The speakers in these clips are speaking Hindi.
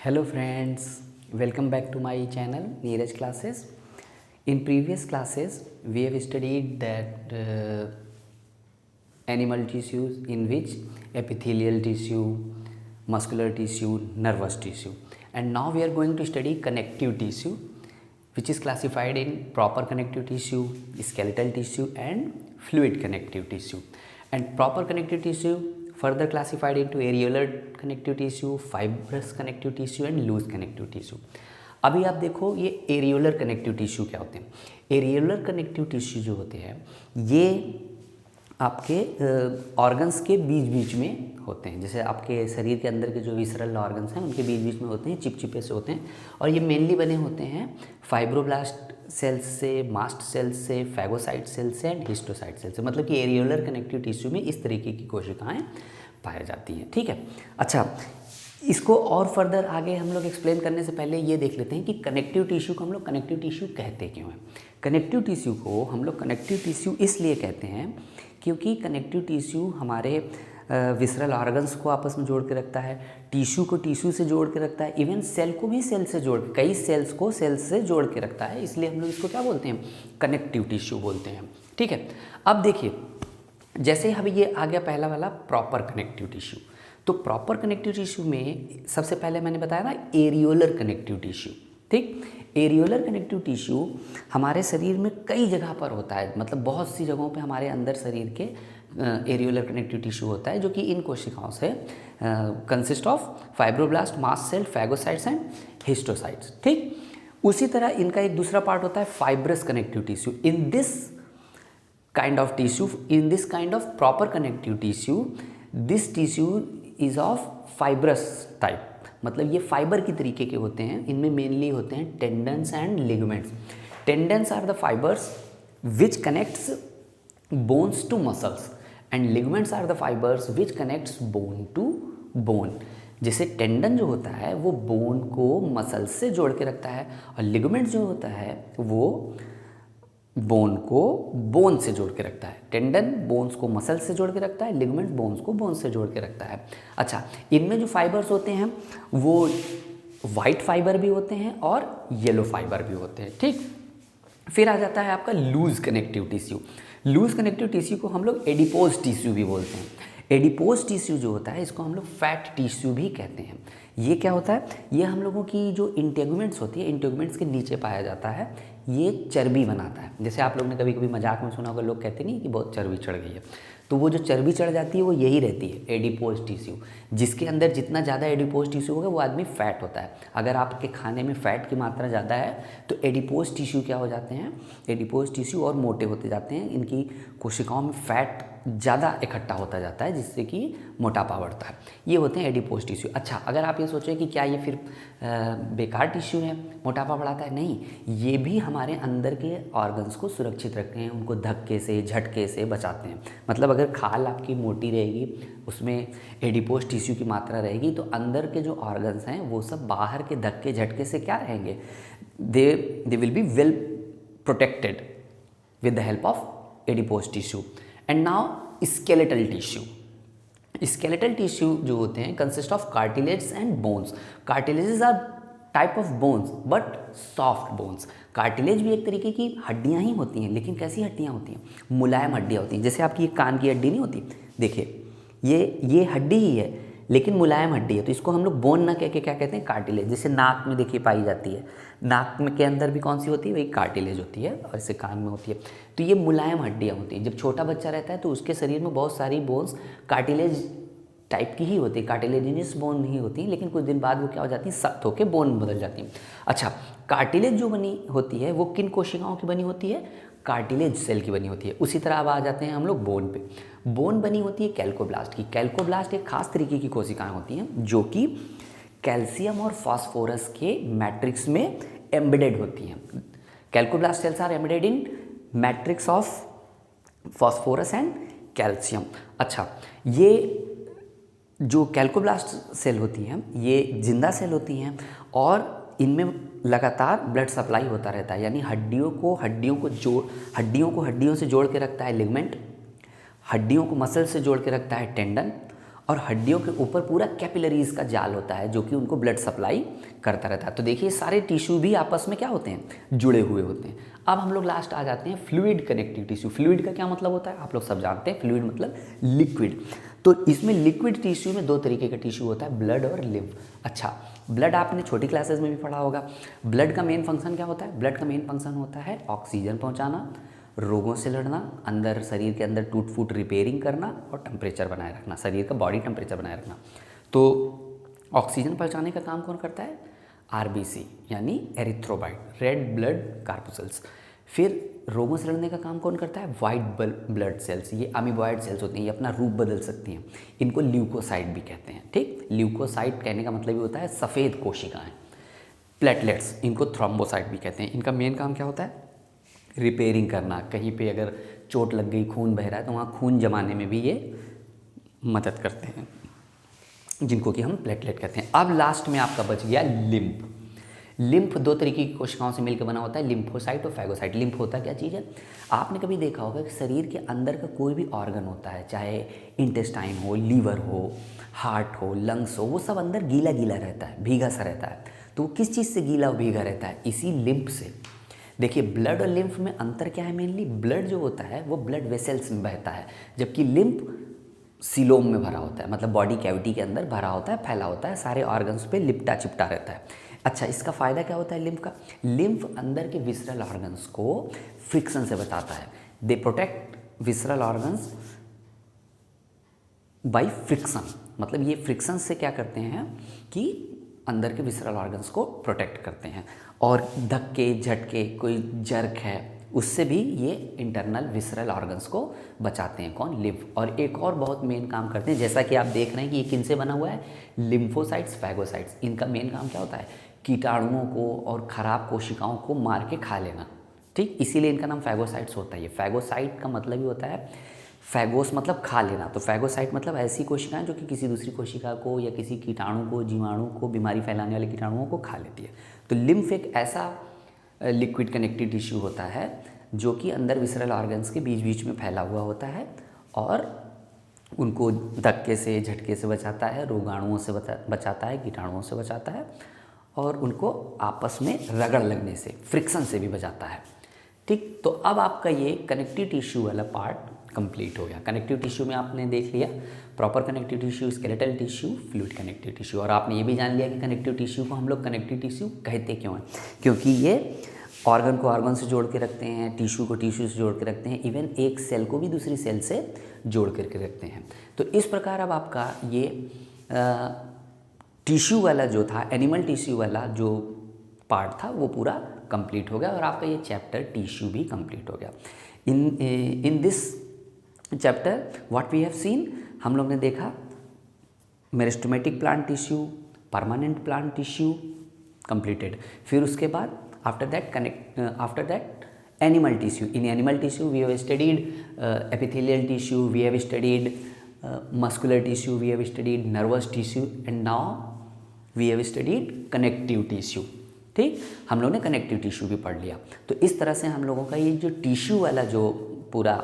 Hello friends, welcome back to my channel Neeraj Classes. In previous classes we have studied that animal tissues in which epithelial tissue, muscular tissue, nervous tissue, and now we are going to study connective tissue which is classified in proper connective tissue, skeletal tissue and fluid connective tissue. And proper connective tissue further classified into areolar connective tissue, fibrous connective tissue and loose connective tissue. अभी आप देखो ये एरियोलर कनेक्टिव टिश्यू क्या होते हैं। एरियोलर कनेक्टिव टिश्यू जो होते हैं ये आपके ऑर्गन्स के बीच बीच में होते हैं। जैसे आपके शरीर के अंदर के जो विसरल ऑर्गन्स हैं उनके बीच बीच में होते हैं, चिपचिपे से होते हैं और ये मेनली बने होते हैं फाइब्रोब्लास्ट सेल्स से, मास्ट सेल्स से, फैगोसाइट सेल्स से एंड हिस्टोसाइट सेल्स से। मतलब कि एरियोलर कनेक्टिव टिश्यू में इस तरीके की कोशिकाएं पाई जाती हैं। ठीक है, अच्छा इसको और फर्दर आगे हम लोग एक्सप्लेन करने से पहले ये देख लेते हैं कि कनेक्टिव टिश्यू को हम लोग कनेक्टिव टिश्यू कहते क्यों हैं। कनेक्टिव टिश्यू को हम लोग कनेक्टिव टिश्यू इसलिए कहते हैं क्योंकि कनेक्टिव टिश्यू हमारे विसरल ऑर्गन्स को आपस में जोड़ के रखता है, टिश्यू को टिश्यू से जोड़ के रखता है, इवन सेल को भी सेल से जोड़, कई सेल्स को सेल से जोड़ के रखता है। इसलिए हम लोग इसको क्या बोलते हैं, कनेक्टिव टिश्यू बोलते हैं। ठीक है, अब देखिए जैसे अभी ये आ गया पहला वाला प्रॉपर कनेक्टिव टिश्यू। तो प्रॉपर कनेक्टिव टिश्यू में सबसे पहले मैंने बताया ना एरियोलर कनेक्टिव टिश्यू। ठीक, एरियोलर कनेक्टिव टिश्यू हमारे शरीर में कई जगह पर होता है, मतलब बहुत सी जगहों पे हमारे अंदर शरीर के एरियोलर कनेक्टिव टिश्यू होता है जो कि इन कोशिकाओं से consist of fibroblast, mast cell, phagocytes and histocytes. ठीक, उसी तरह इनका एक दूसरा पार्ट होता है fibrous connective tissue. In this kind of tissue, in this kind of proper connective tissue, this tissue is of fibrous type, मतलब ये फाइबर की तरीके के होते हैं। इनमें मेनली होते हैं tendons and ligaments. Tendons are the fibres which connects bones to muscles and ligaments are the fibres which connects bone to bone. जैसे टेंडन जो होता है वो बोन को मसल्स से जोड़ के रखता है और लिगामेंट जो होता है वो बोन को बोन से जोड़ के रखता है। टेंडन बोन्स को मसल से जोड़ के रखता है, लिगामेंट बोन्स को बोन से जोड़ के रखता है। अच्छा, इनमें जो फाइबर्स होते हैं वो वाइट फाइबर भी होते हैं और येलो फाइबर भी होते हैं। ठीक, फिर आ जाता है आपका loose connective tissue. Loose connective tissue को हम लोग एडिपोज टिश्यू भी बोलते हैं। एडिपोज टिश्यू जो होता है इसको हम लोग फैट टिश्यू भी कहते हैं। ये क्या होता है, ये हम लोगों की जो इंटेगुमेंट्स होती है, इंटेगुमेंट्स के नीचे पाया जाता है, ये चर्बी बनाता है। जैसे आप लोग ने कभी कभी मजाक में सुना होगा, लोग कहते नहीं कि बहुत चर्बी चढ़ गई है, तो वो जो चर्बी चढ़ जाती है वो यही रहती है, एडिपोज टिश्यू। जिसके अंदर जितना ज़्यादा एडिपोज टिश्यू होगा वो आदमी फैट होता है। अगर आपके खाने में फ़ैट की मात्रा ज़्यादा है तो एडिपोज टिश्यू क्या हो जाते हैं, एडिपोज टिश्यू और मोटे होते जाते हैं। इनकी कोशिकाओं में फ़ैट ज़्यादा इकट्ठा होता जाता है जिससे कि मोटापा बढ़ता है। ये होते हैं एडिपोज टिश्यू। अच्छा, अगर आप ये सोचें कि क्या ये फिर बेकार टिश्यू है, मोटापा बढ़ाता है, नहीं, ये भी हमारे अंदर के ऑर्गन्स को सुरक्षित रखते हैं, उनको धक्के से, झटके से बचाते हैं। मतलब अगर खाल आपकी मोटी रहेगी, उसमें एडिपोज टिश्यू की मात्रा रहेगी, तो अंदर के जो ऑर्गन्स हैं वो सब बाहर के धक्के झटके से क्या रहेंगे, they will be well protected with the help of adipose tissue. And now skeletal tissue. Skeletal tissue जो होते हैं consist of cartilage and bones. Cartilages are type of bones but soft bones. Cartilage भी एक तरीके की हड्डियां ही होती हैं, लेकिन कैसी हड्डियां होती हैं, मुलायम हड्डियां होती हैं। जैसे आपकी ये कान की हड्डी नहीं होती, देखिए ये हड्डी ही है लेकिन मुलायम हड्डी है, तो इसको हम लोग बोन ना कह के क्या कहते हैं, कार्टिलेज। जैसे नाक में देखिए पाई जाती है, नाक में के अंदर भी कौन सी होती है, वही कार्टिलेज होती है, और इसे कान में होती है। तो ये मुलायम हड्डियाँ होती हैं। जब छोटा बच्चा रहता है तो उसके शरीर में बहुत सारी बोन्स कार्टिलेज टाइप की ही होती है, कार्टिलेजिनस बोन नहीं होती, लेकिन कुछ दिन बाद वो क्या हो जाती है, सख्त होकर बोन बदल जाती है। अच्छा, कार्टिलेज जो बनी होती है वो किन कोशिकाओं की बनी होती है, कार्टिलेज सेल की बनी होती है। उसी तरह अब आ जाते हैं हम लोग बोन पे। बोन बनी होती है कैल्कोब्लास्ट की। कैल्कोब्लास्ट एक खास तरीके की कोशिकाएं होती हैं जो कि कैल्शियम और फास्फोरस के मैट्रिक्स में एम्बेडेड होती हैं। Calcoblast cells are embedded in matrix of phosphorus and calcium. अच्छा, ये जो कैल्कोब्लास्ट सेल होती हैं ये जिंदा सेल होती हैं और इनमें लगातार ब्लड सप्लाई होता रहता है, यानी हड्डियों से जोड़ के रखता है लिगामेंट, हड्डियों को मसल से जोड़ के रखता है टेंडन, और हड्डियों के ऊपर पूरा कैपिलरीज का जाल होता है जो कि उनको ब्लड सप्लाई करता रहता है। तो देखिए सारे टिश्यू भी आपस में क्या होते हैं, जुड़े हुए होते हैं। अब हम लोग लास्ट आ जाते हैं फ्लूइड कनेक्टिव टिश्यू। फ्लूइड का क्या मतलब होता है, आप लोग सब जानते हैं, फ्लूइड मतलब लिक्विड। तो इसमें लिक्विड टिश्यू में दो तरीके का टिश्यू होता है, ब्लड और लिम्फ। अच्छा, ब्लड आपने छोटी क्लासेस में भी पढ़ा होगा। ब्लड का मेन फंक्शन क्या होता है, ब्लड का मेन फंक्शन होता है ऑक्सीजन पहुंचाना, रोगों से लड़ना, अंदर शरीर के अंदर टूट फूट रिपेयरिंग करना और टेम्परेचर बनाए रखना, शरीर का बॉडी टेम्परेचर बनाए रखना। तो ऑक्सीजन पहुंचाने का काम कौन करता है, आरबीसी यानी एरिथ्रोबाइट, रेड ब्लड कार्पुसल्स। फिर रोगों से लड़ने का काम कौन करता है, वाइट ब्लड सेल्स। ये अमीबॉइड सेल्स होती हैं, ये अपना रूप बदल सकती हैं, इनको ल्यूकोसाइट भी कहते हैं। ठीक, ल्यूकोसाइट कहने का मतलब ये होता है सफ़ेद कोशिकाएं। प्लेटलेट्स, इनको थ्रोम्बोसाइट भी कहते हैं। इनका मेन काम क्या होता है, रिपेयरिंग करना। कहीं पे अगर चोट लग गई, खून बह रहा है, तो वहाँ खून जमाने में भी ये मदद करते हैं, जिनको कि हम प्लेटलेट कहते हैं। अब लास्ट में आपका बच गया लिम्फ। लिम्फ दो तरीके की कोशिकाओं से मिलकर बना होता है, लिम्फोसाइट और फैगोसाइट। लिम्फ होता क्या चीज़ है, आपने कभी देखा होगा कि शरीर के अंदर का कोई भी ऑर्गन होता है, चाहे इंटेस्टाइन हो, लीवर हो, हार्ट हो, लंग्स हो, वो सब अंदर गीला गीला रहता है, भीगा सा रहता है। तो वो किस चीज़ से गीला और भीगा रहता है, इसी लिम्फ से। देखिए ब्लड और लिम्फ में अंतर क्या है, मेनली ब्लड जो होता है वो ब्लड वेसल्स में बहता है, जबकि लिम्फ सीलोम में भरा होता है, मतलब बॉडी कैविटी के अंदर भरा होता है, फैला होता है, सारे ऑर्गन्स पे लिपटा चिपटा रहता है। अच्छा, इसका फ़ायदा क्या होता है लिम्फ का, लिम्फ अंदर के विसरल ऑर्गन्स को फ्रिक्शन से बचाता है। They protect visceral organs by friction, मतलब ये फ्रिक्शन से क्या करते हैं कि अंदर के विसरल ऑर्गन्स को प्रोटेक्ट करते हैं। और धक्के झटके, कोई जर्क है, उससे भी ये इंटरनल विसरल ऑर्गन्स को बचाते हैं, कौन, लिम्फ। और एक और बहुत मेन काम करते हैं, जैसा कि आप देख रहे हैं कि ये किन से बना हुआ है, लिम्फोसाइट्स, फैगोसाइट्स। इनका मेन काम क्या होता है, कीटाणुओं को और ख़राब कोशिकाओं को मार के खा लेना। ठीक, इसीलिए इनका नाम फैगोसाइट्स होता है। ये फैगोसाइट का मतलब ही होता है, फैगोस मतलब खा लेना, तो फैगोसाइट मतलब ऐसी कोशिकाएं जो कि किसी दूसरी कोशिका को या किसी कीटाणु को, जीवाणु को, बीमारी फैलाने वाले कीटाणुओं को खा लेती है। तो लिम्फ एक ऐसा लिक्विड कनेक्टिव टिश्यू होता है जो कि अंदर विसरल ऑर्गन्स के बीच बीच में फैला हुआ होता है और उनको धक्के से, झटके से बचाता है, रोगाणुओं से बचाता है, कीटाणुओं से बचाता है, और उनको आपस में रगड़ लगने से, फ्रिक्शन से भी बचाता है। ठीक, तो अब आपका ये कनेक्टिव टिश्यू वाला पार्ट कंप्लीट हो गया। कनेक्टिव टिश्यू में आपने देख लिया proper connective tissue, skeletal tissue, fluid connective tissue, और आपने ये भी जान लिया कि कनेक्टिव टिश्यू को हम लोग कनेक्टिव टिश्यू कहते क्यों हैं, क्योंकि ये ऑर्गन को ऑर्गन से जोड़ के रखते हैं, टिश्यू को टिश्यू से जोड़ के रखते हैं, इवन एक सेल को भी दूसरी सेल से जोड़ करके रखते हैं। तो इस प्रकार अब आपका ये टिश्यू वाला जो था, एनिमल टिश्यू वाला जो पार्ट था, वो पूरा कंप्लीट हो गया और आपका ये चैप्टर टिश्यू भी कंप्लीट हो गया। In this chapter what we have seen, हम लोग ने देखा meristematic plant tissue, permanent plant tissue completed. फिर उसके बाद after that animal tissue. In animal tissue we have studied epithelial tissue, we have studied muscular tissue, we have studied nervous tissue, and now we have studied connective tissue। ठीक, हम लोग ने कनेक्टिव टिश्यू भी पढ़ लिया। तो इस तरह से हम लोगों का ये जो टिश्यू वाला जो पूरा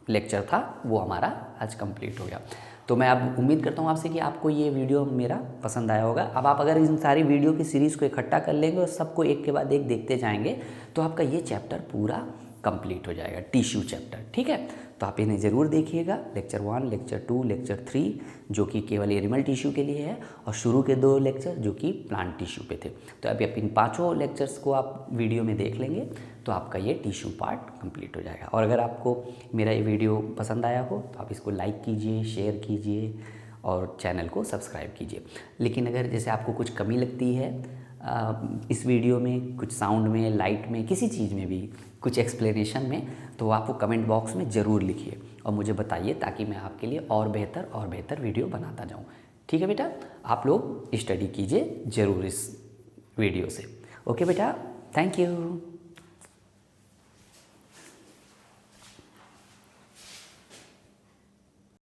लेक्चर था वो हमारा आज कंप्लीट हो गया। तो मैं अब उम्मीद करता हूँ आपसे कि आपको ये वीडियो मेरा पसंद आया होगा। अब आप अगर इन सारी वीडियो की सीरीज़ को इकट्ठा कर लेंगे और सबको एक के बाद एक देखते जाएंगे तो आपका ये चैप्टर पूरा कंप्लीट हो जाएगा, टिश्यू चैप्टर। ठीक है, तो आप इन्हें ज़रूर देखिएगा, लेक्चर 1, लेक्चर 2, लेक्चर 3 जो कि केवल एनिमल टिश्यू के लिए है, और शुरू के 2 लेक्चर जो कि प्लांट टिश्यू पे थे। तो अभी आप इन 5 लेक्चर्स को आप वीडियो में देख लेंगे तो आपका ये टिश्यू पार्ट कंप्लीट हो जाएगा। और अगर आपको मेरा ये वीडियो पसंद आया हो तो आप इसको लाइक कीजिए, शेयर कीजिए और चैनल को सब्सक्राइब कीजिए। लेकिन अगर जैसे आपको कुछ कमी लगती है इस वीडियो में, कुछ साउंड में, लाइट में, किसी चीज़ में भी, कुछ एक्सप्लेनेशन में, तो आप वो कमेंट बॉक्स में ज़रूर लिखिए और मुझे बताइए, ताकि मैं आपके लिए और बेहतर वीडियो बनाता जाऊँ। ठीक है बेटा, आप लोग स्टडी कीजिए ज़रूर इस वीडियो से। ओके बेटा, थैंक यू।